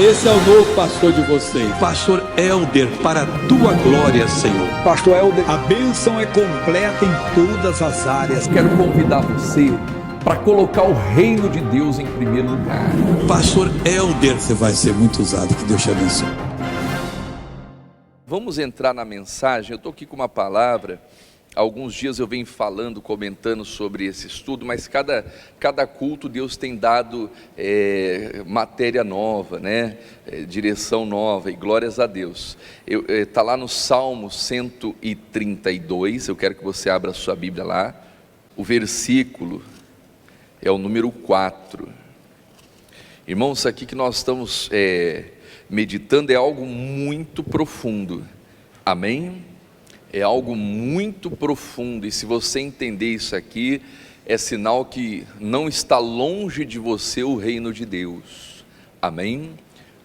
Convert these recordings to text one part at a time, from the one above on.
Esse é o novo pastor de vocês. Pastor Elder, para a tua glória, Senhor. Pastor Elder, a bênção é completa em todas as áreas. Quero convidar você para colocar o reino de Deus em primeiro lugar. Pastor Elder, você vai ser muito usado, que Deus te abençoe. Vamos entrar na mensagem. Eu estou aqui com uma palavra. Alguns dias eu venho falando, comentando sobre esse estudo, mas cada culto Deus tem dado matéria nova, né? Direção nova, e glórias a Deus. Está lá no Salmo 132, eu quero que você abra a sua Bíblia lá. O versículo é o número 4. Irmãos, isso aqui que nós estamos meditando é algo muito profundo, amém? É algo muito profundo, e se você entender isso aqui, é sinal que não está longe de você o reino de Deus, amém?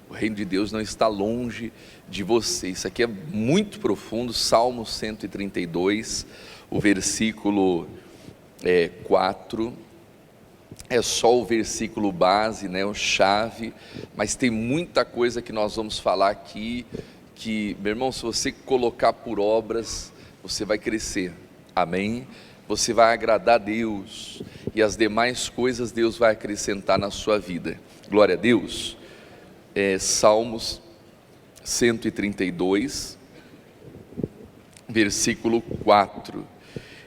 O reino de Deus não está longe de você. Isso aqui é muito profundo. Salmo 132, o versículo 4, é só o versículo base, né, o chave, mas tem muita coisa que nós vamos falar aqui, que, meu irmão, se você colocar por obras, você vai crescer, amém? Você vai agradar a Deus, e as demais coisas Deus vai acrescentar na sua vida, glória a Deus. Salmos 132, versículo 4,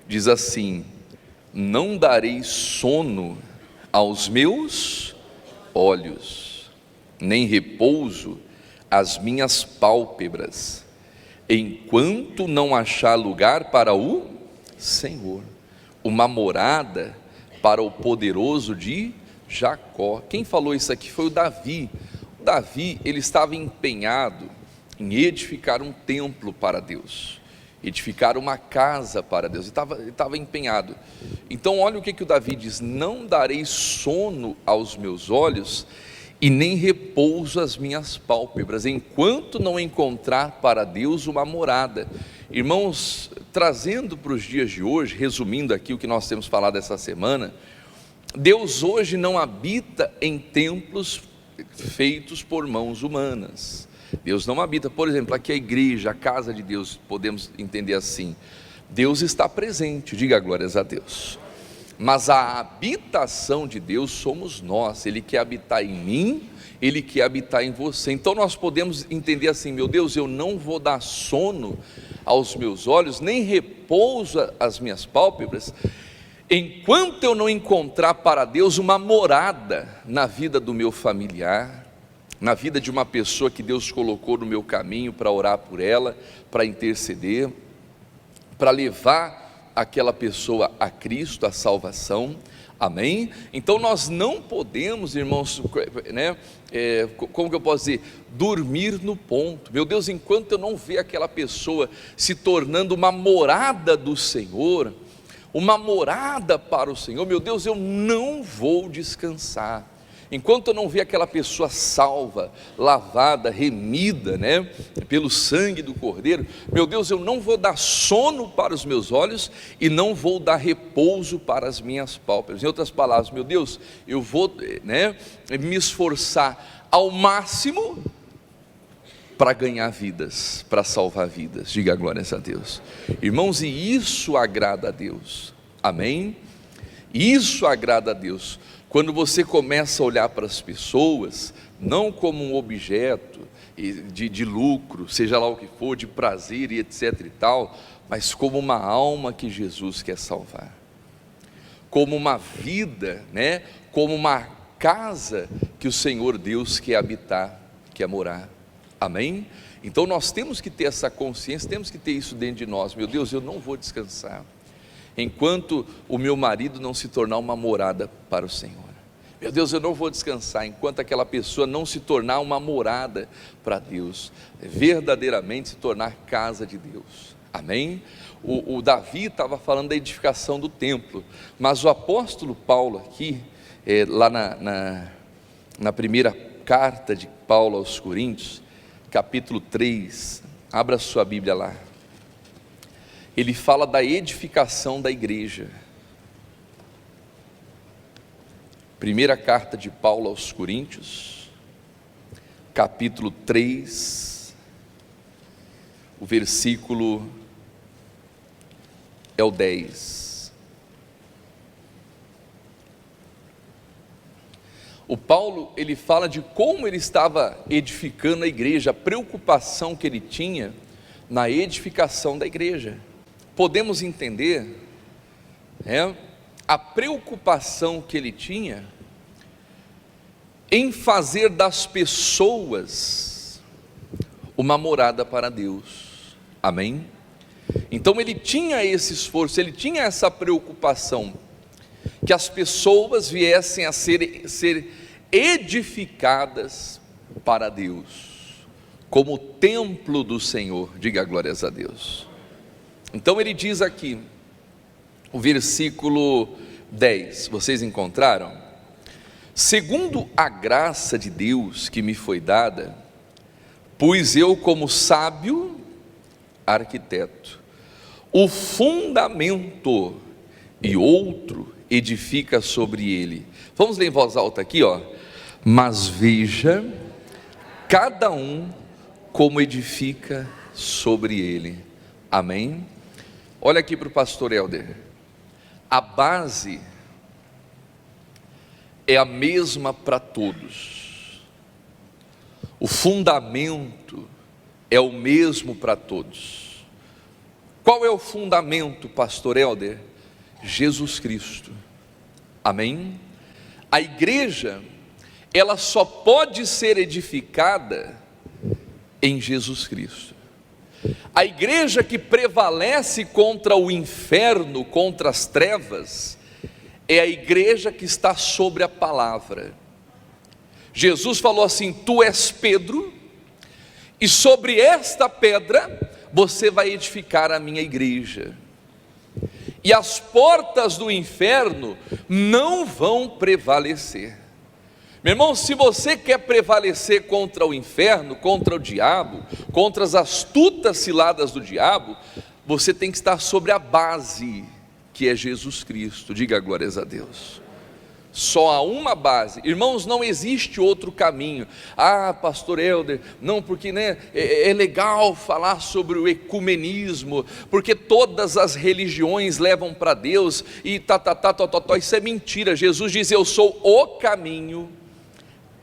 diz assim: não darei sono aos meus olhos, nem repouso as minhas pálpebras, enquanto não achar lugar para o Senhor, uma morada para o poderoso de Jacó. Quem falou isso aqui foi o Davi. O Davi, ele estava empenhado em edificar um templo para Deus, edificar uma casa para Deus, ele estava empenhado. Então olha o que o Davi diz: não darei sono aos meus olhos, e nem repouso as minhas pálpebras, enquanto não encontrar para Deus uma morada. Irmãos, trazendo para os dias de hoje, resumindo aqui o que nós temos falado essa semana, Deus hoje não habita em templos feitos por mãos humanas. Deus não habita, por exemplo, aqui a igreja, a casa de Deus, podemos entender assim: Deus está presente, diga glórias a Deus. Mas a habitação de Deus somos nós. Ele quer habitar em mim, Ele quer habitar em você. Então nós podemos entender assim: meu Deus, eu não vou dar sono aos meus olhos, nem repouso às minhas pálpebras, enquanto eu não encontrar para Deus uma morada na vida do meu familiar, na vida de uma pessoa que Deus colocou no meu caminho para orar por ela, para interceder, para levar aquela pessoa a Cristo, a salvação, amém? Então nós não podemos, irmãos, né, como que eu posso dizer, dormir no ponto. Meu Deus, enquanto eu não ver aquela pessoa se tornando uma morada do Senhor, uma morada para o Senhor, meu Deus, eu não vou descansar. Enquanto eu não ver aquela pessoa salva, lavada, remida, né, pelo sangue do Cordeiro, meu Deus, eu não vou dar sono para os meus olhos e não vou dar repouso para as minhas pálpebras. Em outras palavras, meu Deus, eu vou, né, me esforçar ao máximo para ganhar vidas, para salvar vidas. Diga glórias a Deus, irmãos, e isso agrada a Deus, amém? Isso agrada a Deus. Quando você começa a olhar para as pessoas, não como um objeto de lucro, seja lá o que for, de prazer e etc e tal, mas como uma alma que Jesus quer salvar, como uma vida, né? Como uma casa que o Senhor Deus quer habitar, quer morar, amém? Então nós temos que ter essa consciência, temos que ter isso dentro de nós. Meu Deus, eu não vou descansar enquanto o meu marido não se tornar uma morada para o Senhor. Meu Deus, eu não vou descansar enquanto aquela pessoa não se tornar uma morada para Deus, verdadeiramente se tornar casa de Deus, amém? O Davi estava falando da edificação do templo, mas o apóstolo Paulo aqui, lá na primeira carta de Paulo aos Coríntios, capítulo 3, abra sua Bíblia lá, ele fala da edificação da igreja. Primeira carta de Paulo aos Coríntios, capítulo 3, o versículo é o 10. O Paulo, ele fala de como ele estava edificando a igreja, a preocupação que ele tinha na edificação da igreja. Podemos entender, a preocupação que ele tinha em fazer das pessoas uma morada para Deus. Amém? Então ele tinha esse esforço, ele tinha essa preocupação, que as pessoas viessem a ser edificadas para Deus, como templo do Senhor. Diga glórias a Deus. Então ele diz aqui, o versículo 10, vocês encontraram? Segundo a graça de Deus que me foi dada, pus eu como sábio arquiteto o fundamento, e outro edifica sobre ele. Vamos ler em voz alta aqui, mas veja cada um como edifica sobre ele. Amém? Olha aqui para o pastor Helder. A base é a mesma para todos, o fundamento é o mesmo para todos. Qual é o fundamento, pastor Helder? Jesus Cristo. Amém? A igreja, ela só pode ser edificada em Jesus Cristo. A igreja que prevalece contra o inferno, contra as trevas, é a igreja que está sobre a palavra. Jesus falou assim: tu és Pedro, e sobre esta pedra você vai edificar a minha igreja, e as portas do inferno não vão prevalecer. Meu irmão, se você quer prevalecer contra o inferno, contra o diabo, contra as astutas ciladas do diabo, você tem que estar sobre a base, que é Jesus Cristo. Diga glórias a Deus. Só há uma base, irmãos, não existe outro caminho. Pastor Helder, não, porque é legal falar sobre o ecumenismo, porque todas as religiões levam para Deus, e isso é mentira. Jesus diz: eu sou o caminho,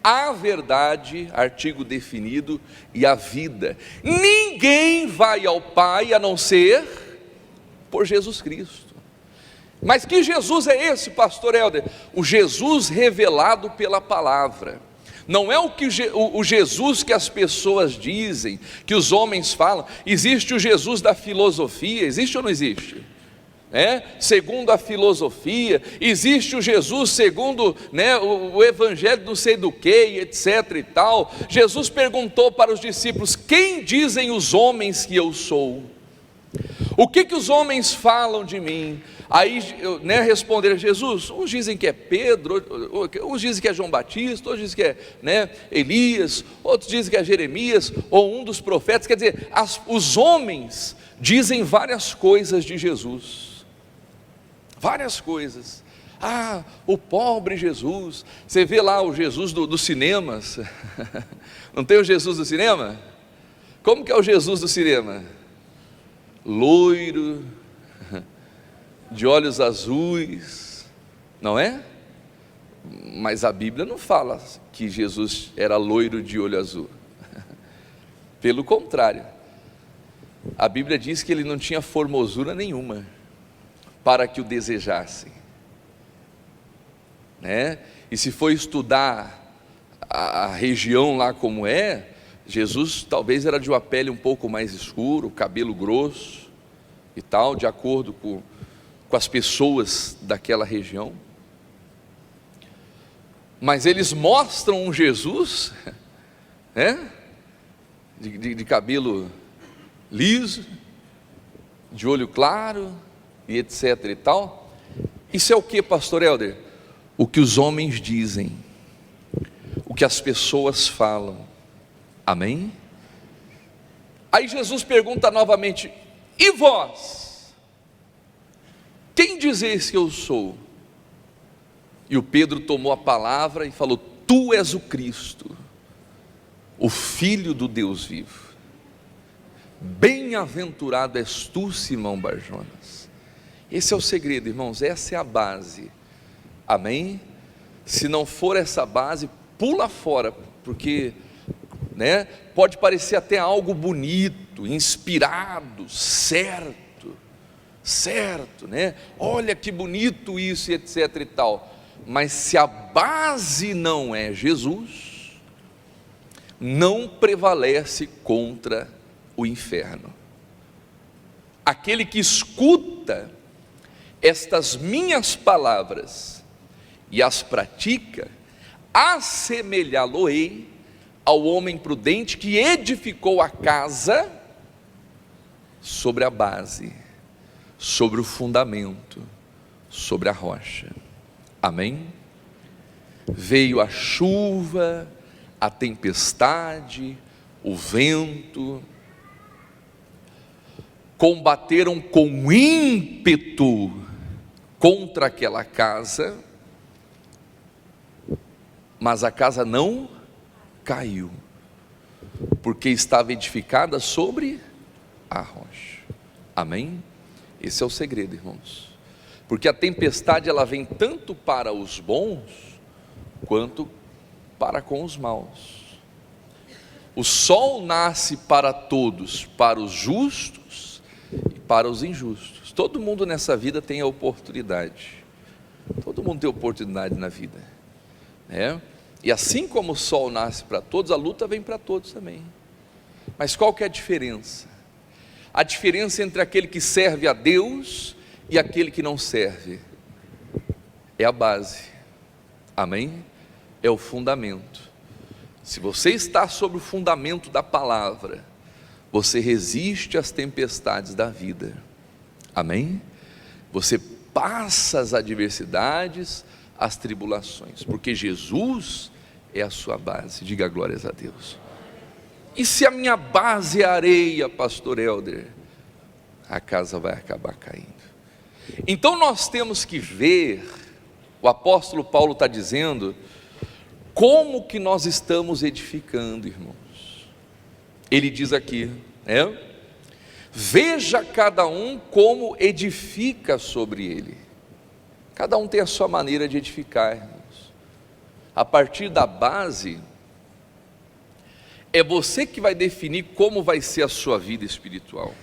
a verdade, artigo definido, e a vida. Ninguém vai ao Pai a não ser por Jesus Cristo. Mas que Jesus é esse, pastor Helder? O Jesus revelado pela palavra. Não é o Jesus que as pessoas dizem, que os homens falam. Existe o Jesus da filosofia, existe ou não existe? Segundo a filosofia, existe o Jesus segundo o evangelho não sei do que, etc e tal. Jesus perguntou para os discípulos: quem dizem os homens que eu sou? O que os homens falam de mim? Aí responderam: Jesus, uns dizem que é Pedro, uns dizem que é João Batista, outros dizem que é Elias, outros dizem que é Jeremias, ou um dos profetas. Quer dizer, os homens dizem várias coisas de Jesus, várias coisas. O pobre Jesus. Você vê lá o Jesus dos cinemas, não tem o Jesus do cinema? Como que é o Jesus do cinema? Loiro, de olhos azuis, não é? Mas a Bíblia não fala que Jesus era loiro de olho azul. Pelo contrário, a Bíblia diz que ele não tinha formosura nenhuma para que o desejassem, E se for estudar a região lá como Jesus talvez era de uma pele um pouco mais escura, cabelo grosso e tal, de acordo com as pessoas daquela região. Mas eles mostram um Jesus de cabelo liso, de olho claro e etc e tal. Isso é o que, pastor Helder? O que os homens dizem, o que as pessoas falam. Amém? Aí Jesus pergunta novamente: e vós? Quem dizeis que eu sou? E o Pedro tomou a palavra e falou: tu és o Cristo, o Filho do Deus vivo. Bem-aventurado és tu, Simão Barjonas. Esse é o segredo, irmãos, essa é a base, amém? Se não for essa base, pula fora, porque pode parecer até algo bonito, inspirado, certo, olha que bonito isso e etc e tal, mas se a base não é Jesus, não prevalece contra o inferno. Aquele que escuta estas minhas palavras e as pratica, assemelhá-lo-ei ao homem prudente que edificou a casa sobre a base, sobre o fundamento, sobre a rocha. Amém? Veio a chuva, a tempestade, o vento, combateram com ímpeto contra aquela casa, mas a casa não caiu, porque estava edificada sobre a rocha. Amém? Esse é o segredo, irmãos, porque a tempestade ela vem tanto para os bons quanto para com os maus. O sol nasce para todos, para os justos e para os injustos. Todo mundo nessa vida tem a oportunidade, todo mundo tem oportunidade na vida, e assim como o sol nasce para todos, a luta vem para todos também. Mas qual que é a diferença? A diferença entre aquele que serve a Deus e aquele que não serve é a base, amém? É o fundamento. Se você está sobre o fundamento da palavra, você resiste às tempestades da vida, amém? Você passa as adversidades, as tribulações, porque Jesus é a sua base. Diga glórias a Deus. E se a minha base é areia, pastor Helder, a casa vai acabar caindo. Então nós temos que ver, o apóstolo Paulo está dizendo, como que nós estamos edificando, irmãos. Ele diz aqui, veja cada um como edifica sobre ele. Cada um tem a sua maneira de edificar, irmãos. A partir da base, é você que vai definir como vai ser a sua vida espiritual,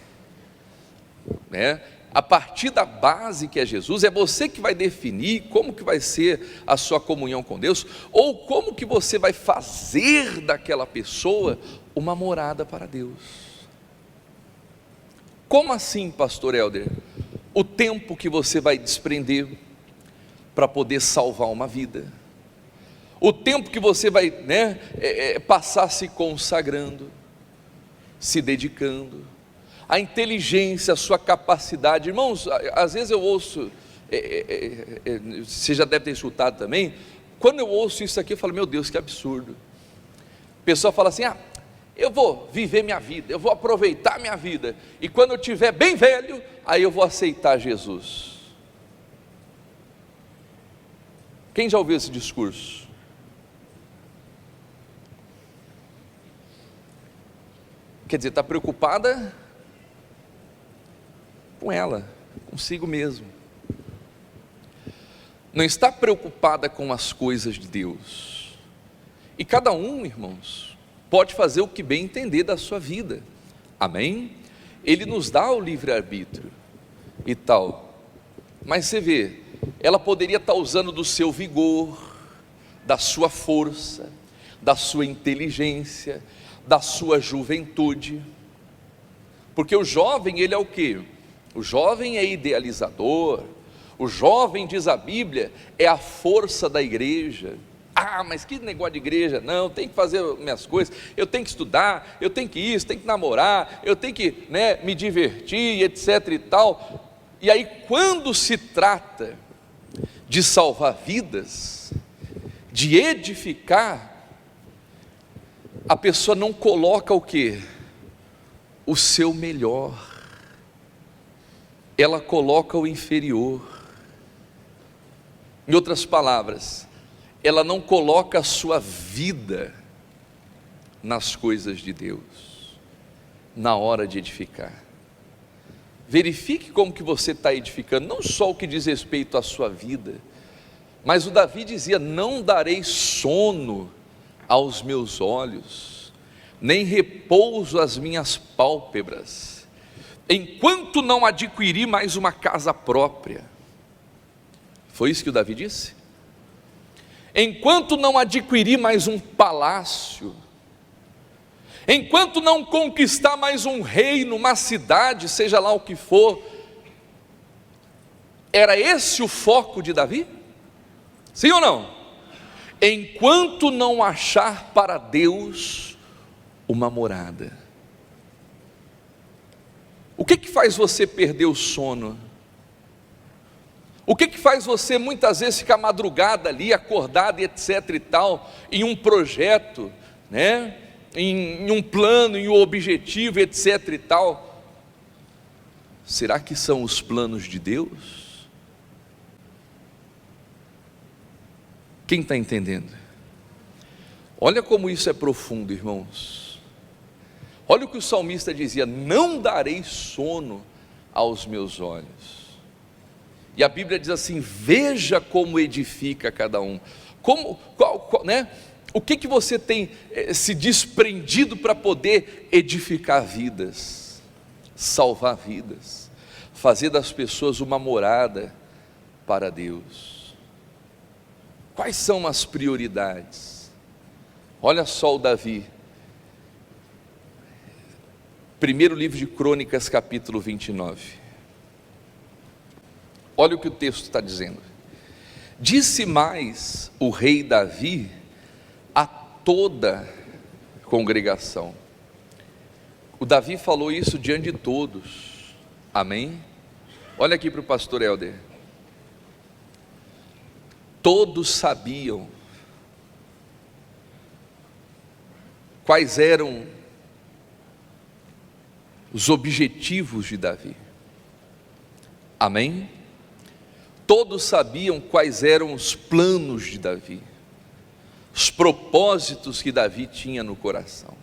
A partir da base que é Jesus, é você que vai definir como que vai ser a sua comunhão com Deus, ou como que você vai fazer daquela pessoa uma morada para Deus. Como assim, pastor Helder? O tempo que você vai desprender para poder salvar uma vida, o tempo que você vai passar se consagrando, se dedicando, a inteligência, a sua capacidade. Irmãos, às vezes eu ouço, você já deve ter escutado também, quando eu ouço isso aqui eu falo, meu Deus, que absurdo. A pessoa fala assim, eu vou viver minha vida, eu vou aproveitar minha vida, e quando eu estiver bem velho, aí eu vou aceitar Jesus. Quem já ouviu esse discurso? Quer dizer, está preocupada com ela, consigo mesmo, não está preocupada com as coisas de Deus. E cada um, irmãos, pode fazer o que bem entender da sua vida, amém? Ele nos dá o livre-arbítrio e tal, mas você vê, ela poderia estar usando do seu vigor, da sua força, da sua inteligência, da sua juventude, porque o jovem, ele é o quê? O jovem é idealizador, o jovem, diz a Bíblia, é a força da igreja. Mas que negócio de igreja? Não, eu tenho que fazer minhas coisas, eu tenho que estudar, eu tenho que isso, tenho que namorar, eu tenho que me divertir, etc e tal. E aí quando se trata de salvar vidas, de edificar, a pessoa não coloca o quê? O seu melhor, ela coloca o inferior. Em outras palavras, ela não coloca a sua vida nas coisas de Deus, na hora de edificar. Verifique como que você está edificando, não só o que diz respeito à sua vida, mas o Davi dizia: não darei sono aos meus olhos, nem repouso às minhas pálpebras, enquanto não adquirir mais uma casa própria. Foi isso que o Davi disse? Enquanto não adquirir mais um palácio, enquanto não conquistar mais um reino, uma cidade, seja lá o que for. Era esse o foco de Davi? Sim ou não? Enquanto não achar para Deus uma morada. O que faz você perder o sono? O que faz você muitas vezes ficar madrugada ali, acordado e etc e tal, em um projeto, né? Em um plano, em um objetivo, etc e tal? Será que são os planos de Deus? Quem está entendendo? Olha como isso é profundo, irmãos. Olha o que o salmista dizia: não darei sono aos meus olhos. E a Bíblia diz assim: veja como edifica cada um. Né? O que você tem se desprendido para poder edificar vidas, salvar vidas, fazer das pessoas uma morada para Deus? Quais são as prioridades? Olha só o Davi, primeiro livro de Crônicas, capítulo 29. Olha o que o texto está dizendo. Disse mais o rei Davi a toda a congregação. O Davi falou isso diante de todos, amém? Olha aqui para o pastor Helder. Todos sabiam quais eram os objetivos de Davi, amém? Todos sabiam quais eram os planos de Davi, os propósitos que Davi tinha no coração,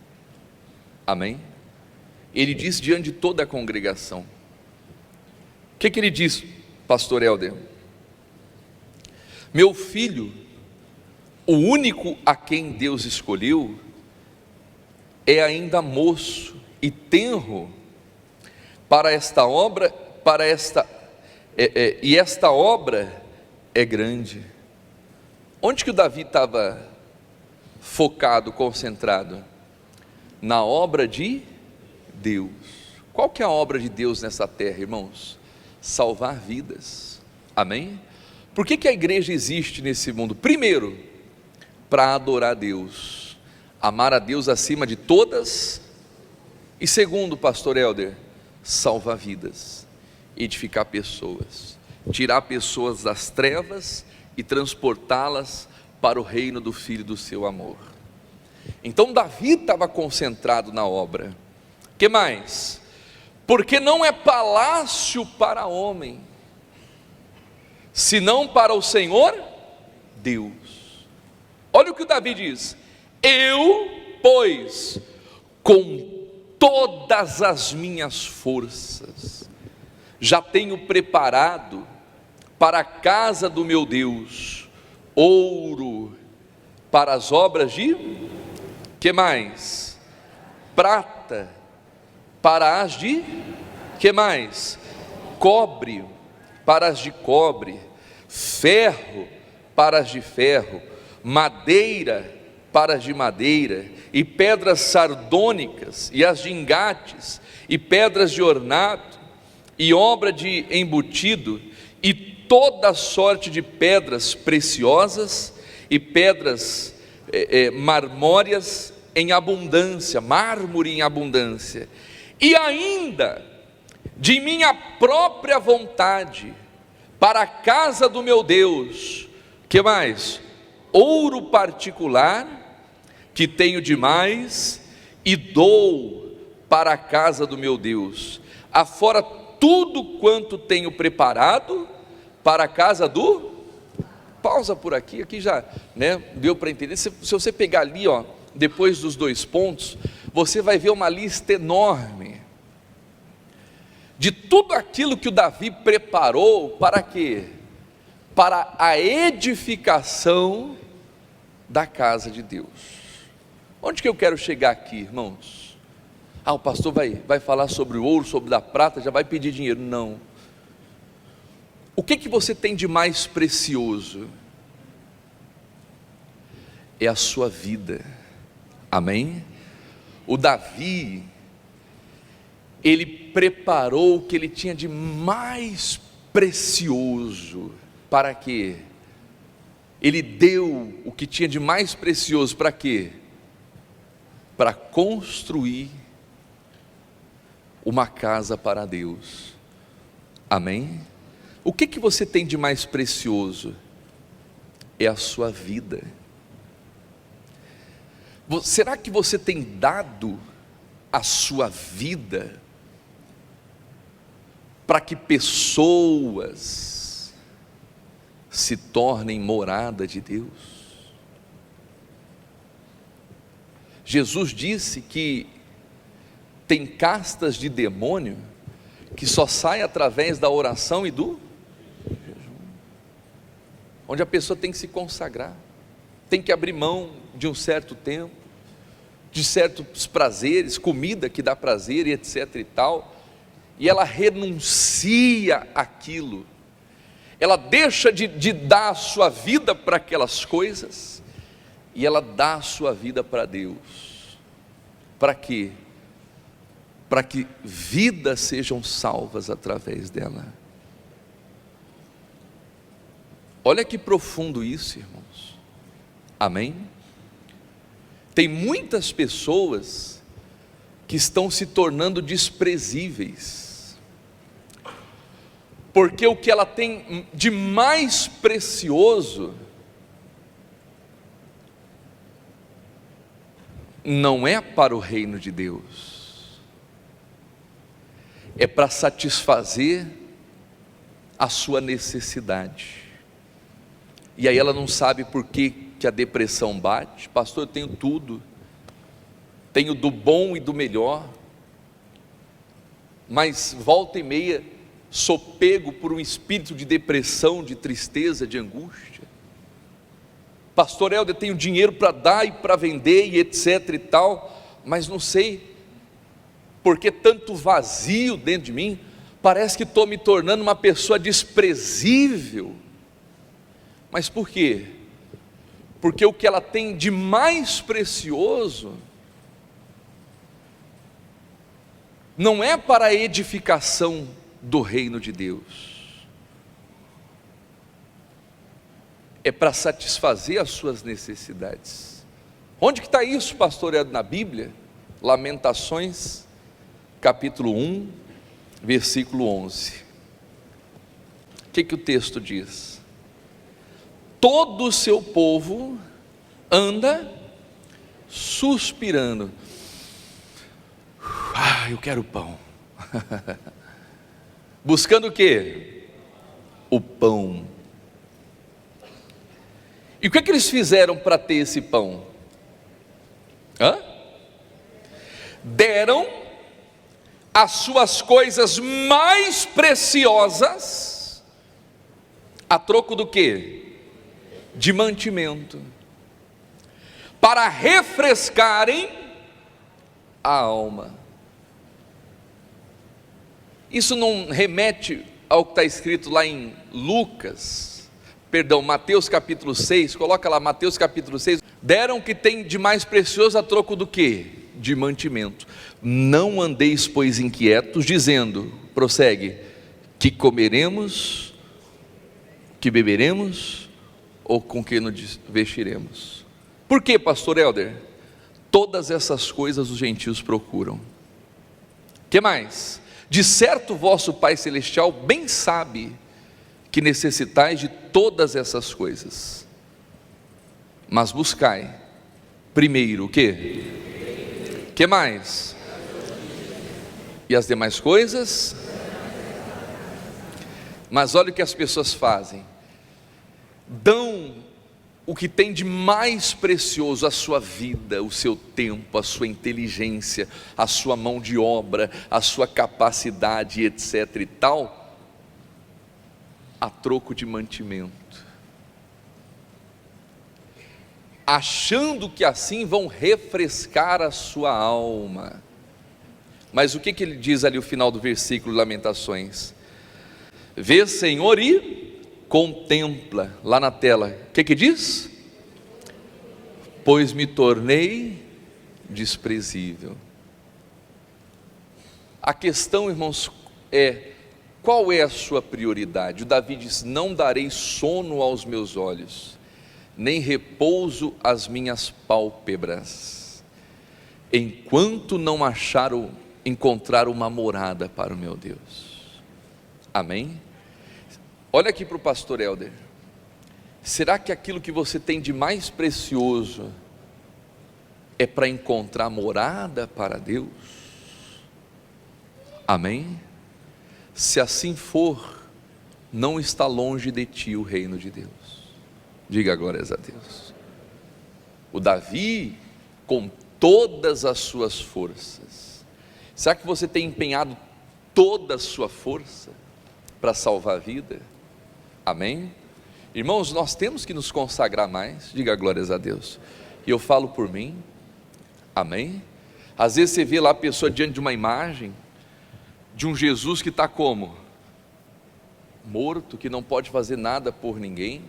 amém? Ele disse diante de toda a congregação. O que ele disse, pastor Helder? Meu filho, o único a quem Deus escolheu, é ainda moço e tenro para esta obra, e esta obra é grande. Onde que o Davi estava focado, concentrado? Na obra de Deus. Qual que é a obra de Deus nessa terra, irmãos? Salvar vidas, amém? Por que a igreja existe nesse mundo? Primeiro, para adorar a Deus, amar a Deus acima de todas. E segundo, pastor Helder, salvar vidas, edificar pessoas, tirar pessoas das trevas e transportá-las para o reino do Filho do seu amor. Então Davi estava concentrado na obra. Que mais? Porque não é palácio para homem, senão para o Senhor Deus. Olha o que o Davi diz: eu, pois, com todas as minhas forças, já tenho preparado para a casa do meu Deus ouro para as obras de, que mais? Prata para as de, que mais? Cobre para as de cobre, ferro para as de ferro, madeira para as de madeira, e pedras sardônicas, e as de engates, e pedras de ornato, e obra de embutido, e toda sorte de pedras preciosas, e pedras marmóreas em abundância, mármore em abundância, e ainda de minha própria vontade, para a casa do meu Deus, que mais? Ouro particular, que tenho demais, e dou para a casa do meu Deus, afora tudo quanto tenho preparado para a casa do, pausa por aqui já, né, deu para entender. Se você pegar ali, ó, depois dos 2 pontos, você vai ver uma lista enorme de tudo aquilo que o Davi preparou para quê? Para a edificação da casa de Deus. Onde que eu quero chegar aqui, irmãos? O pastor vai falar sobre o ouro, sobre a prata, já vai pedir dinheiro. Não. O que você tem de mais precioso? É a sua vida. Amém? O Davi, ele preparou o que ele tinha de mais precioso. Para quê? Ele deu o que tinha de mais precioso para quê? Para construir uma casa para Deus. Amém? O que você tem de mais precioso? É a sua vida. Será que você tem dado a sua vida para que pessoas se tornem morada de Deus? Jesus disse que tem castas de demônio que só saem através da oração e do jejum, onde a pessoa tem que se consagrar, tem que abrir mão de um certo tempo, de certos prazeres, comida que dá prazer e etc e tal, e ela renuncia aquilo, ela deixa de dar a sua vida para aquelas coisas, e ela dá a sua vida para Deus. Para quê? Para que vidas sejam salvas através dela. Olha que profundo isso, irmãos. Amém? Tem muitas pessoas que estão se tornando desprezíveis, porque o que ela tem de mais precioso não é para o reino de Deus, é para satisfazer a sua necessidade. E aí ela não sabe por que a depressão bate. Pastor, eu tenho tudo, tenho do bom e do melhor, mas volta e meia sou pego por um espírito de depressão, de tristeza, de angústia. Pastor Helder, tenho dinheiro para dar e para vender e etc e tal, mas não sei porque tanto vazio dentro de mim, parece que estou me tornando uma pessoa desprezível. Mas por quê? Porque o que ela tem de mais precioso não é para a edificação do reino de Deus, é para satisfazer as suas necessidades. Onde que está isso, pastor? É na Bíblia? Lamentações, capítulo 1, versículo 11. O que o texto diz? Todo o seu povo anda suspirando. Eu quero pão. Buscando o quê? O pão. E o que eles fizeram para ter esse pão? Deram as suas coisas mais preciosas a troco do quê? De mantimento, para refrescarem a alma. Isso não remete ao que está escrito lá em Mateus capítulo 6, coloca lá, Mateus capítulo 6, deram o que tem de mais precioso a troco do quê? De mantimento. Não andeis, pois, inquietos, dizendo, prossegue, que comeremos, que beberemos, ou com que nos vestiremos. Por que, pastor Helder? Todas essas coisas os gentios procuram. Que mais? De certo vosso Pai Celestial bem sabe que necessitais de todas essas coisas, mas buscai primeiro o quê? Que mais? E as demais coisas? Mas olha o que as pessoas fazem, dão o que tem de mais precioso, a sua vida, o seu tempo, a sua inteligência, a sua mão de obra, a sua capacidade, etc. e tal, a troco de mantimento, achando que assim vão refrescar a sua alma. Mas o que ele diz ali no final do versículo Lamentações? Vê, Senhor, e contempla, lá na tela, o que diz? Pois me tornei desprezível. A questão, irmãos, é: qual é a sua prioridade? O Davi diz: não darei sono aos meus olhos, nem repouso às minhas pálpebras, enquanto não encontrar uma morada para o meu Deus. Amém? Olha aqui para o pastor Helder. Será que aquilo que você tem de mais precioso é para encontrar morada para Deus? Amém? Se assim for, não está longe de ti o reino de Deus. Diga glórias a Deus. O Davi, com todas as suas forças, será que você tem empenhado toda a sua força para salvar a vida? Amém? Irmãos, nós temos que nos consagrar mais. Diga glórias a Deus. E eu falo por mim. Amém? Às vezes você vê lá a pessoa diante de uma imagem de um Jesus que está como? Morto, que não pode fazer nada por ninguém.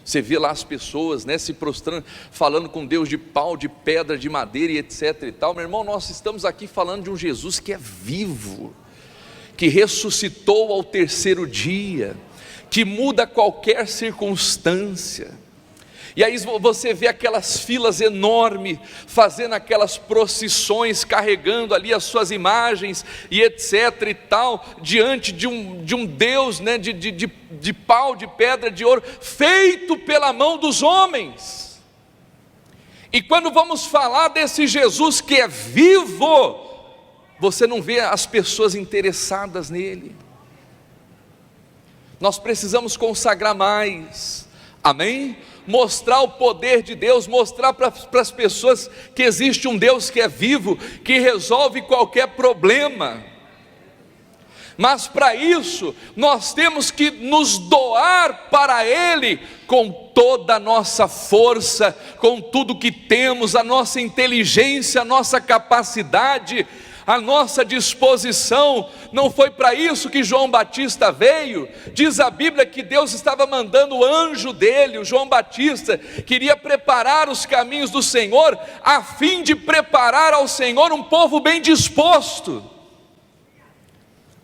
Você vê lá as pessoas, né, se prostrando, falando com Deus de pau, de pedra, de madeira e etc e tal. Meu irmão, nós estamos aqui falando de um Jesus que é vivo, que ressuscitou ao terceiro dia, que muda qualquer circunstância. E aí você vê aquelas filas enormes, fazendo aquelas procissões, carregando ali as suas imagens e etc e tal, diante de um Deus, né, de pau, de pedra, de ouro, feito pela mão dos homens. E quando vamos falar desse Jesus que é vivo, você não vê as pessoas interessadas nele. Nós precisamos consagrar mais, amém? Mostrar o poder de Deus, mostrar para as pessoas que existe um Deus que é vivo, que resolve qualquer problema. Mas para isso, nós temos que nos doar para Ele com toda a nossa força, com tudo que temos, a nossa inteligência, a nossa capacidade, a nossa disposição. Não foi para isso que João Batista veio? Diz a Bíblia que Deus estava mandando o anjo dele, o João Batista, queria preparar os caminhos do Senhor, a fim de preparar ao Senhor um povo bem disposto.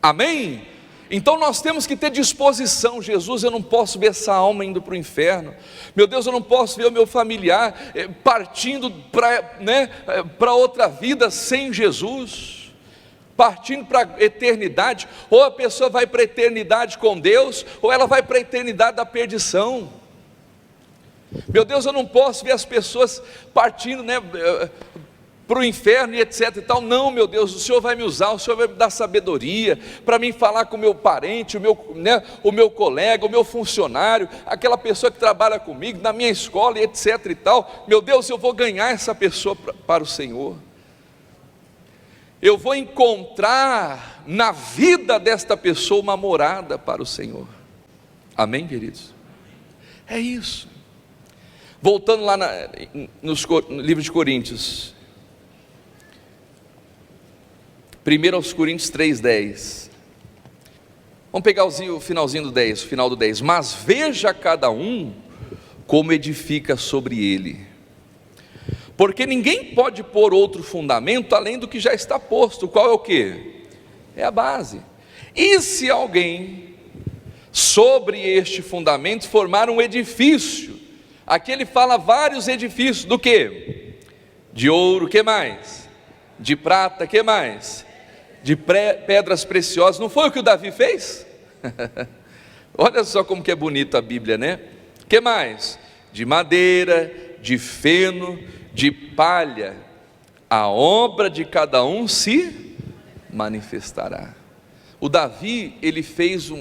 Amém? Então nós temos que ter disposição. Jesus, eu não posso ver essa alma indo para o inferno. Meu Deus, eu não posso ver o meu familiar partindo para outra vida sem Jesus, partindo para a eternidade. Ou a pessoa vai para a eternidade com Deus, ou ela vai para a eternidade da perdição. Meu Deus, eu não posso ver as pessoas partindo, para o inferno e etc e tal. Não, meu Deus, o Senhor vai me usar, o Senhor vai me dar sabedoria para mim falar com o meu parente, o meu colega, o meu funcionário, aquela pessoa que trabalha comigo na minha escola e etc e tal. Meu Deus, eu vou ganhar essa pessoa para o Senhor. Eu vou encontrar na vida desta pessoa uma morada para o Senhor. Amém, queridos? É isso. Voltando lá no livro de Coríntios, 1 aos Coríntios 3:10. Vamos pegar o finalzinho do 10, o final do 10. Mas veja cada um como edifica sobre ele, porque ninguém pode pôr outro fundamento além do que já está posto. Qual é o quê? É a base. E se alguém sobre este fundamento formar um edifício, aqui ele fala vários edifícios, do quê? De ouro, que mais? De prata, que mais? De pedras preciosas. Não foi o que o Davi fez? Olha só como que é bonito a Bíblia, né? Que mais? De madeira, de feno, de palha, a obra de cada um se manifestará. O Davi, ele fez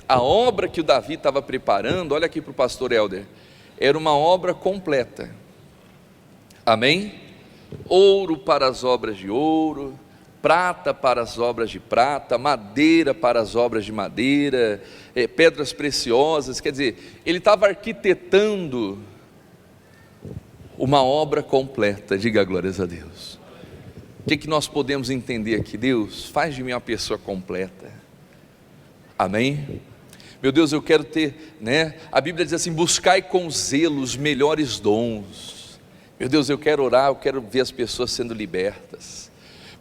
a obra que o Davi estava preparando. Olha aqui para o pastor Helder. era uma obra completa. Amém? Ouro para as obras de ouro, prata para as obras de prata, madeira para as obras de madeira, pedras preciosas. Quer dizer, ele estava arquitetando uma obra completa. Diga glórias a Deus. O que nós podemos entender aqui? Deus, faz de mim uma pessoa completa. Amém? Meu Deus, eu quero ter, a Bíblia diz assim: buscai com zelo os melhores dons. Meu Deus, eu quero orar, eu quero ver as pessoas sendo libertas.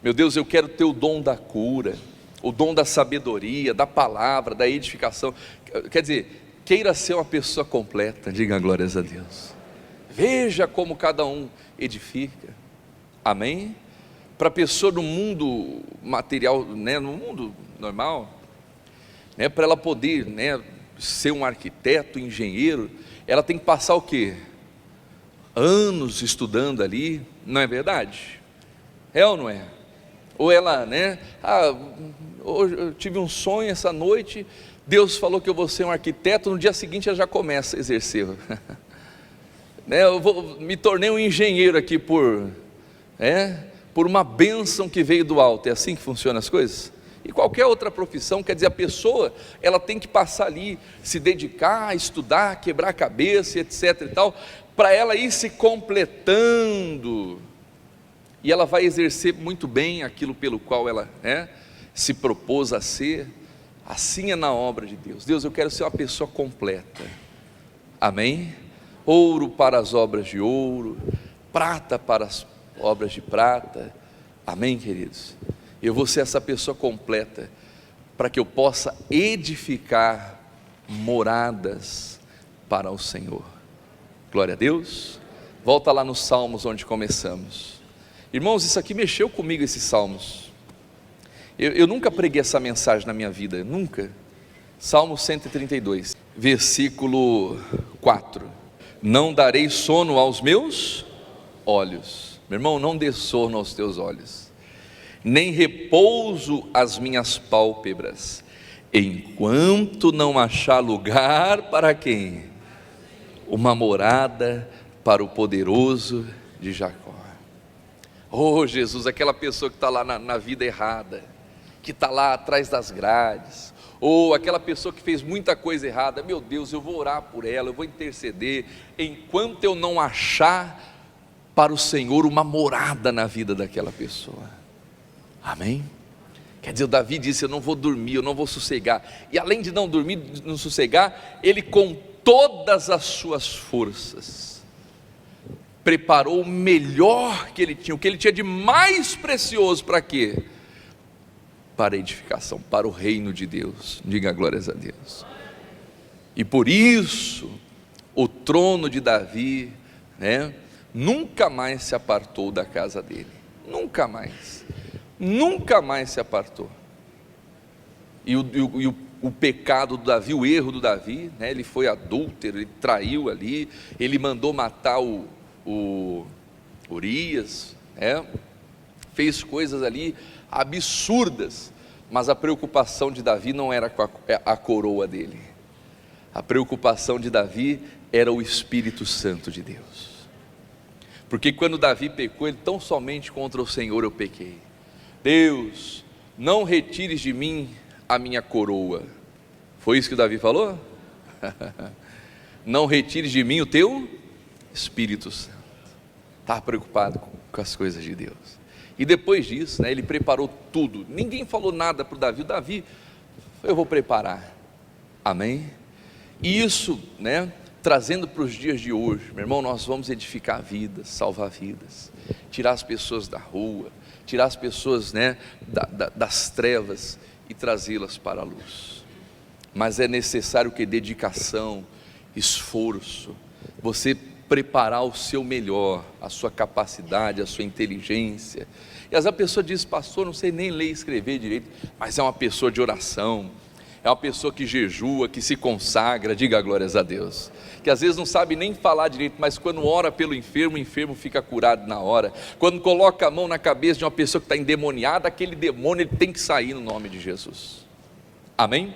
Meu Deus, eu quero ter o dom da cura, o dom da sabedoria, da palavra, da edificação. Quer dizer, queira ser uma pessoa completa. Diga glórias a Deus. Veja como cada um edifica. Amém? Para a pessoa no mundo material, no mundo normal, para ela poder ser um arquiteto, engenheiro, ela tem que passar o quê? Anos estudando ali, não é verdade? É ou não é? Ou ela, hoje eu tive um sonho essa noite, Deus falou que eu vou ser um arquiteto, no dia seguinte ela já começa a exercer. Me tornei um engenheiro aqui por uma bênção que veio do alto. É assim que funcionam as coisas? E qualquer outra profissão, quer dizer, a pessoa, ela tem que passar ali, se dedicar, estudar, quebrar a cabeça, etc e tal, para ela ir se completando, e ela vai exercer muito bem aquilo pelo qual ela se propôs a ser. Assim é na obra de Deus. Deus, eu quero ser uma pessoa completa. Amém? Ouro para as obras de ouro, prata para as obras de prata. Amém, queridos? Eu vou ser essa pessoa completa, para que eu possa edificar moradas para o Senhor. Glória a Deus. Volta lá nos Salmos onde começamos. Irmãos, isso aqui mexeu comigo, esses Salmos. Eu nunca preguei essa mensagem na minha vida, nunca. Salmo 132, versículo 4. Não darei sono aos meus olhos. Meu irmão, não dê sono aos teus olhos, nem repouso às minhas pálpebras, enquanto não achar lugar para quem? Uma morada para o poderoso de Jacó. Oh Jesus, aquela pessoa que está lá na vida errada, que está lá atrás das grades, ou aquela pessoa que fez muita coisa errada, meu Deus, eu vou orar por ela, eu vou interceder, enquanto eu não achar para o Senhor uma morada na vida daquela pessoa. Amém? Quer dizer, o Davi disse: eu não vou dormir, eu não vou sossegar, e além de não dormir, não sossegar, ele com todas as suas forças preparou o melhor que ele tinha, o que ele tinha de mais precioso. Para quê? Para a edificação, para o reino de Deus. Diga glórias a Deus. E por isso o trono de Davi nunca mais se apartou da casa dele, nunca mais se apartou. E o pecado do Davi, o erro do Davi, ele foi adúltero, ele traiu ali, ele mandou matar o Urias, fez coisas ali absurdas, mas a preocupação de Davi não era com a coroa dele, a preocupação de Davi era o Espírito Santo de Deus. Porque quando Davi pecou, ele: tão somente contra o Senhor eu pequei. Deus, não retires de mim a minha coroa. Foi isso que Davi falou? Não retires de mim o teu Espírito Santo. Estava preocupado com as coisas de Deus. E depois disso, ele preparou tudo. Ninguém falou nada para o Davi. O Davi, eu vou preparar. Amém? E isso, trazendo para os dias de hoje, meu irmão, nós vamos edificar vidas, salvar vidas, tirar as pessoas da rua, tirar as pessoas das trevas e trazê-las para a luz. Mas é necessário que dedicação, esforço, você preparar o seu melhor, a sua capacidade, a sua inteligência. E às vezes a pessoa diz: pastor, não sei nem ler e escrever direito, mas é uma pessoa de oração, é uma pessoa que jejua, que se consagra. Diga glórias a Deus. Que às vezes não sabe nem falar direito, mas quando ora pelo enfermo, o enfermo fica curado na hora. Quando coloca a mão na cabeça de uma pessoa que está endemoniada, aquele demônio ele tem que sair no nome de Jesus. Amém?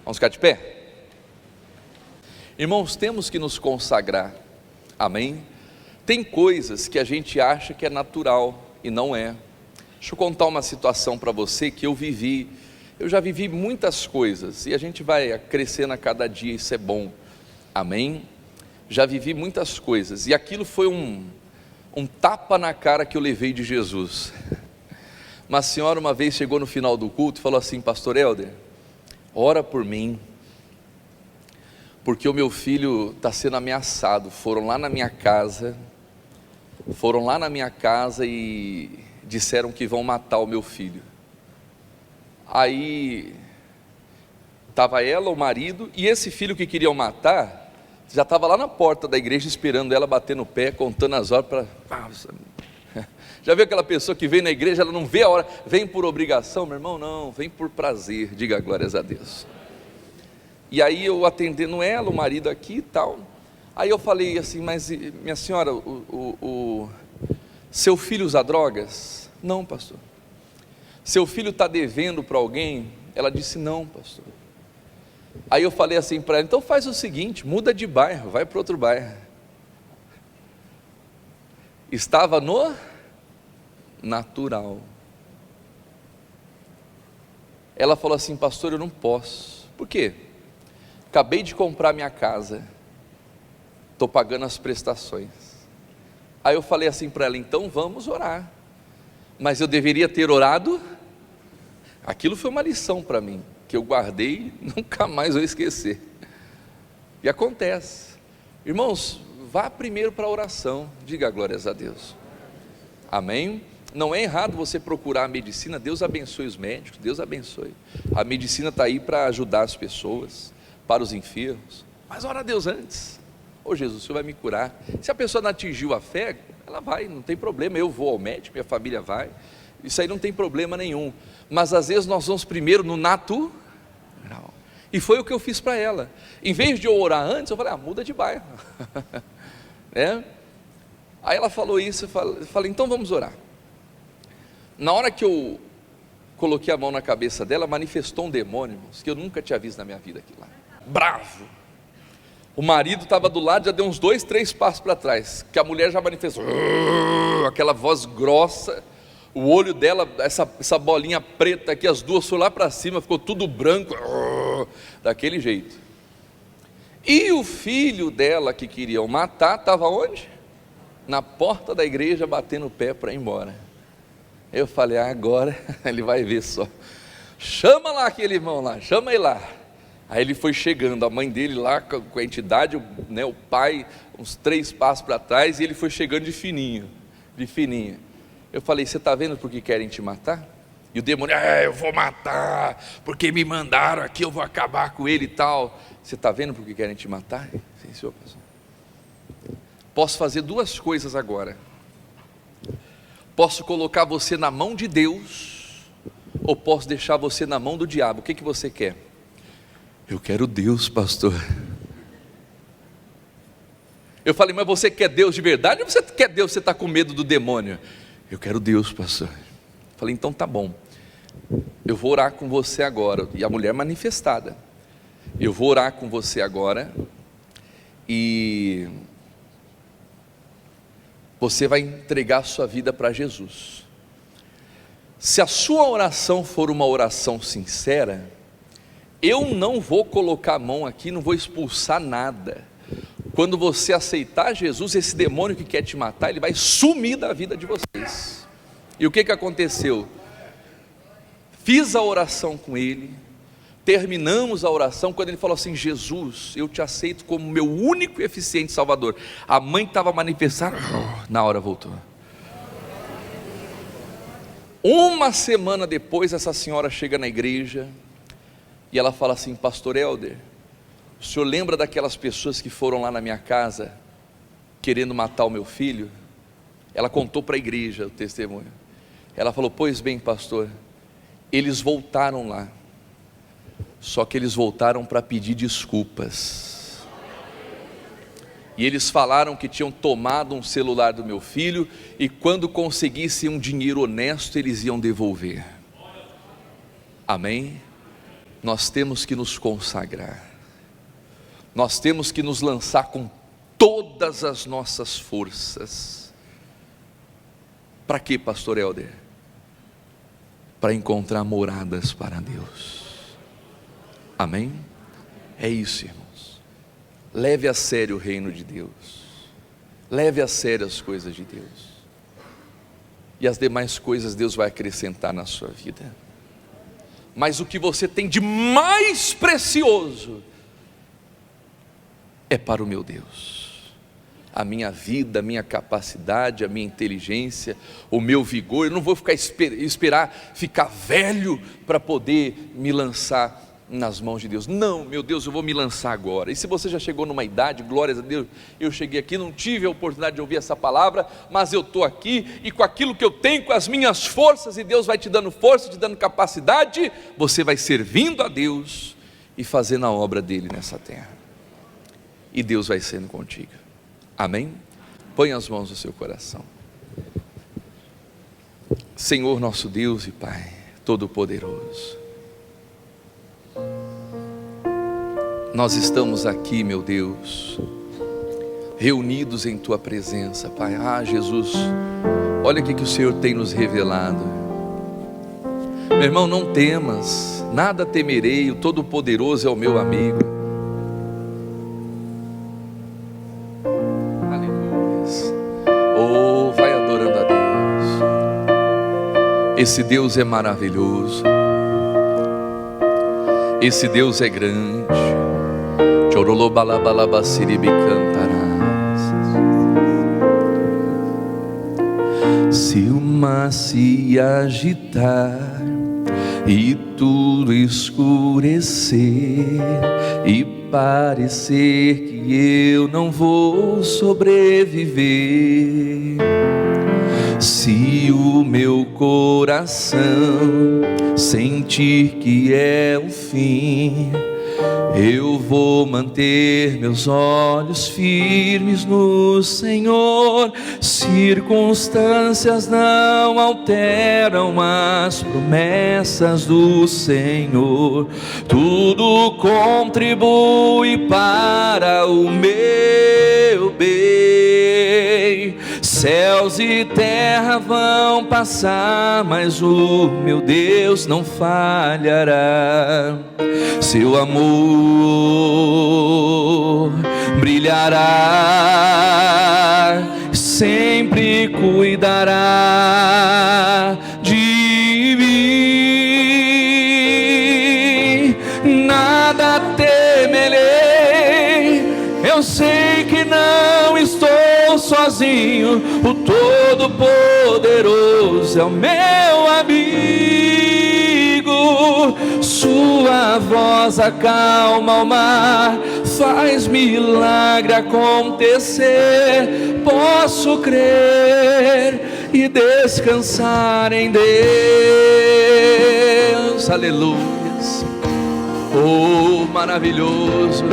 Vamos ficar de pé? Irmãos, temos que nos consagrar. Amém? Tem coisas que a gente acha que é natural e não é. Deixa eu contar uma situação para você que eu vivi. Eu já vivi muitas coisas e a gente vai crescendo a cada dia, isso é bom. Amém? Já vivi muitas coisas e aquilo foi um tapa na cara que eu levei de Jesus. Uma senhora uma vez chegou no final do culto e falou assim: pastor Helder, ora por mim, porque o meu filho está sendo ameaçado. Foram lá na minha casa e disseram que vão matar o meu filho. Aí estava ela, o marido, e esse filho que queriam matar já estava lá na porta da igreja esperando ela bater no pé, contando as horas para... Já viu aquela pessoa que vem na igreja, ela não vê a hora, vem por obrigação? Meu irmão, não, vem por prazer, diga glórias a Deus. E aí eu atendendo ela, o marido aqui e tal, aí eu falei assim: mas minha senhora, o seu filho usa drogas? Não, pastor. Seu filho está devendo para alguém? Ela disse: não, pastor. Aí eu falei assim para ela: então faz o seguinte, muda de bairro, vai para outro bairro. Estava no natural. Ela falou assim: pastor, eu não posso. Por quê? Acabei de comprar minha casa, estou pagando as prestações. Aí eu falei assim para ela: então vamos orar. Mas eu deveria ter orado. Aquilo foi uma lição para mim, que eu guardei, nunca mais vou esquecer. E acontece. Irmãos, vá primeiro para a oração, diga glórias a Deus. Amém? Não é errado você procurar a medicina, Deus abençoe os médicos, Deus abençoe. A medicina está aí para ajudar as pessoas, para os enfermos, mas ora a Deus antes. Ô Jesus, o Senhor vai me curar. Se a pessoa não atingiu a fé, ela vai, não tem problema, eu vou ao médico, minha família vai, isso aí não tem problema nenhum. Mas às vezes nós vamos primeiro no natural, e foi o que eu fiz para ela. Em vez de eu orar antes, eu falei: muda de bairro. Aí ela falou isso, eu falei: então vamos orar. Na hora que eu coloquei a mão na cabeça dela, manifestou um demônio, irmãos, que eu nunca tinha visto na minha vida aqui lá. Bravo. O marido estava do lado, já deu uns 2, 3 passos para trás, que a mulher já manifestou, aquela voz grossa, o olho dela, essa bolinha preta aqui, as duas foram lá para cima, ficou tudo branco, daquele jeito. E o filho dela que queriam matar, estava onde? Na porta da igreja, batendo o pé para ir embora. Eu falei: agora ele vai ver só. Chama lá aquele irmão lá, chama ele lá. Aí ele foi chegando, a mãe dele lá com a entidade, o pai uns 3 passos para trás, e ele foi chegando de fininho. Eu falei: você está vendo porque querem te matar? E o demônio: eu vou matar, porque me mandaram aqui, eu vou acabar com ele e tal. Você está vendo porque querem te matar? Sim, senhor pastor. Posso fazer 2 coisas agora. Posso colocar você na mão de Deus, ou posso deixar você na mão do diabo. O que você quer? Eu quero Deus, pastor. Eu falei: mas você quer Deus de verdade ou você quer Deus, você está com medo do demônio? Eu quero Deus, pastor. Eu falei: então tá bom, eu vou orar com você agora. E a mulher manifestada: eu vou orar com você agora, e você vai entregar a sua vida para Jesus. Se a sua oração for uma oração sincera, eu não vou colocar a mão aqui, não vou expulsar nada. Quando você aceitar Jesus, esse demônio que quer te matar, ele vai sumir da vida de vocês. E o que aconteceu? Fiz a oração com ele, terminamos a oração, quando ele falou assim: Jesus, eu te aceito como meu único e eficiente Salvador. A mãe estava manifestada, na hora voltou. Uma semana depois, essa senhora chega na igreja, e ela fala assim: pastor Helder, o senhor lembra daquelas pessoas que foram lá na minha casa, querendo matar o meu filho? Ela contou para a igreja o testemunho. Ela falou: pois bem, pastor, eles voltaram lá, só que eles voltaram para pedir desculpas, e eles falaram que tinham tomado um celular do meu filho, e quando conseguissem um dinheiro honesto, eles iam devolver. Amém? Nós temos que nos consagrar, nós temos que nos lançar com todas as nossas forças. Para quê, pastor Helder? Para encontrar moradas para Deus. Amém? É isso, irmãos. Leve a sério o reino de Deus. Leve a sério as coisas de Deus. E as demais coisas Deus vai acrescentar na sua vida. Mas o que você tem de mais precioso é para o meu Deus. A minha vida, a minha capacidade, a minha inteligência, o meu vigor. Eu não vou esperar ficar velho para poder me lançar nas mãos de Deus. Não, meu Deus, eu vou me lançar agora. E se você já chegou numa idade, glórias a Deus, eu cheguei aqui, não tive a oportunidade de ouvir essa palavra, mas eu estou aqui, e com aquilo que eu tenho, com as minhas forças, e Deus vai te dando força, te dando capacidade, você vai servindo a Deus, e fazendo a obra dele nessa terra, e Deus vai sendo contigo. Amém? Põe as mãos no seu coração. Senhor nosso Deus e Pai Todo-Poderoso, nós estamos aqui, meu Deus, reunidos em Tua presença, Pai. Jesus, olha o que o Senhor tem nos revelado. Meu irmão, não temas, nada temerei, o Todo-Poderoso é o meu amigo. Vai adorando a Deus. Esse Deus é maravilhoso, esse Deus é grande. Se o mar se agitar e tudo escurecer e parecer que eu não vou sobreviver, se o meu coração sentir que é o fim, eu vou manter meus olhos firmes no Senhor. Circunstâncias não alteram as promessas do Senhor. Tudo contribui para o meu bem. Céus e terra vão passar, mas o meu Deus não falhará. Seu amor brilhará, sempre cuidará de mim. Nada temerei, eu sei que não estou sozinho. O Todo-Poderoso é o meu amigo. Sua voz acalma o mar, faz milagre acontecer. Posso crer e descansar em Deus. Aleluia. Oh, maravilhoso.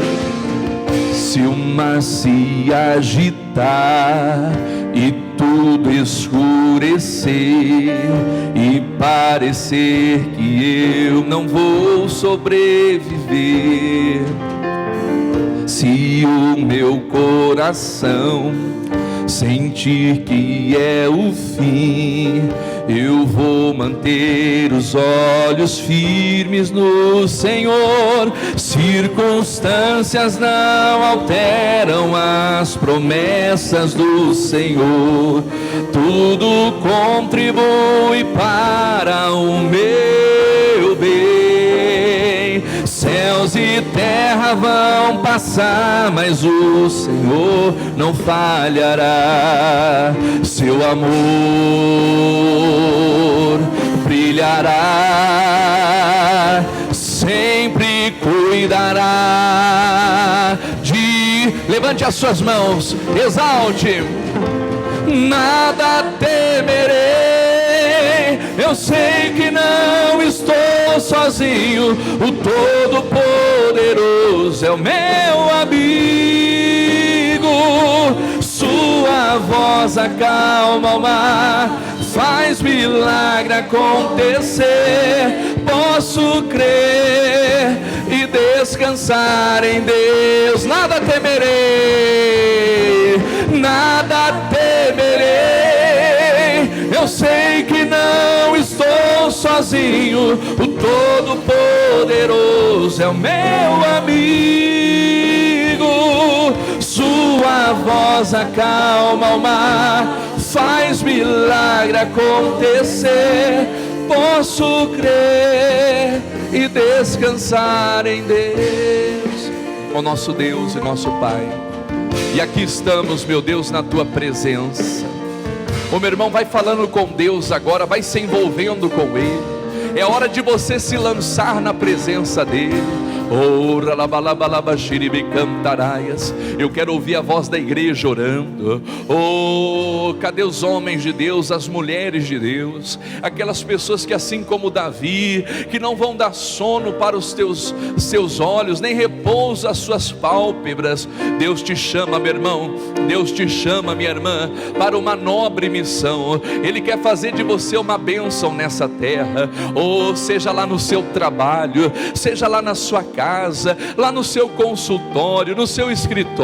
Se o mar se agitar e tudo escurecer e parecer que eu não vou sobreviver, se o meu coração sentir que é o fim, eu vou manter os olhos firmes no Senhor. Circunstâncias não alteram as promessas do Senhor. Tudo contribui para o meu bem. Céus e terra vão passar, mas o Senhor não falhará. Seu amor brilhará, sempre cuidará de... Levante as suas mãos, exalte. Nada temerei, eu sei que não estou sozinho. O Todo-Poderoso é o meu amigo. Sua voz acalma o mar, faz milagre acontecer. Posso crer e descansar em Deus. Nada temerei, nada temerei. Eu sei que não estou sozinho, o Todo-Poderoso é o meu amigo. Sua voz acalma o mar, faz milagre acontecer. Posso crer e descansar em Deus, o nosso Deus e nosso Pai. E aqui estamos, meu Deus, na tua presença. O meu irmão, vai falando com Deus agora, vai se envolvendo com Ele. É hora de você se lançar na presença dEle. Eu quero ouvir a voz da igreja orando. Cadê os homens de Deus, as mulheres de Deus, aquelas pessoas que, assim como Davi, que não vão dar sono para os seus olhos, nem repouso às suas pálpebras. Deus te chama, meu irmão, Deus te chama, minha irmã, para uma nobre missão. Ele quer fazer de você uma bênção nessa terra. Seja lá no seu trabalho, seja lá na sua casa, lá no seu consultório, no seu escritório,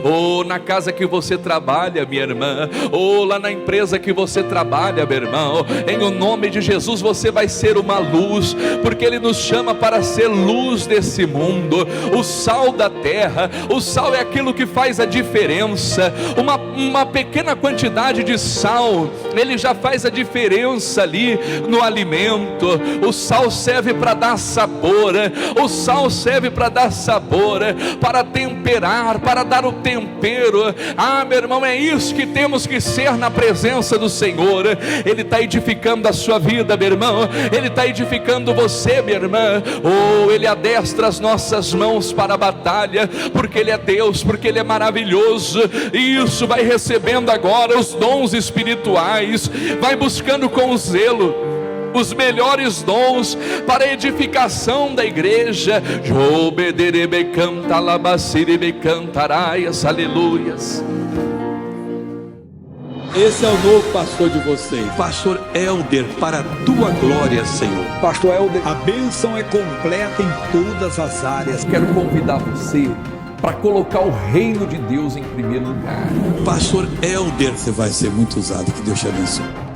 ou na casa que você trabalha, minha irmã, ou lá na empresa que você trabalha, meu irmão. Em o nome de Jesus você vai ser uma luz, porque Ele nos chama para ser luz desse mundo, o sal da terra. O sal é aquilo que faz a diferença. Uma pequena quantidade de sal, ele já faz a diferença ali no alimento. O sal serve para dar sabor, o sal serve para dar sabor, para temperar, para dar o tempero. Meu irmão, é isso que temos que ser na presença do Senhor. Ele está edificando a sua vida, meu irmão, Ele está edificando você, minha irmã. Ele adestra as nossas mãos para a batalha, porque Ele é Deus, porque Ele é maravilhoso. E isso, vai recebendo agora os dons espirituais, vai buscando com zelo os melhores dons para a edificação da igreja. Aleluias. Esse é o novo pastor de vocês. Pastor Elder, para a tua glória, Senhor. Pastor Elder, a bênção é completa em todas as áreas. Quero convidar você para colocar o reino de Deus em primeiro lugar. Pastor Elder, você vai ser muito usado. Que Deus te abençoe.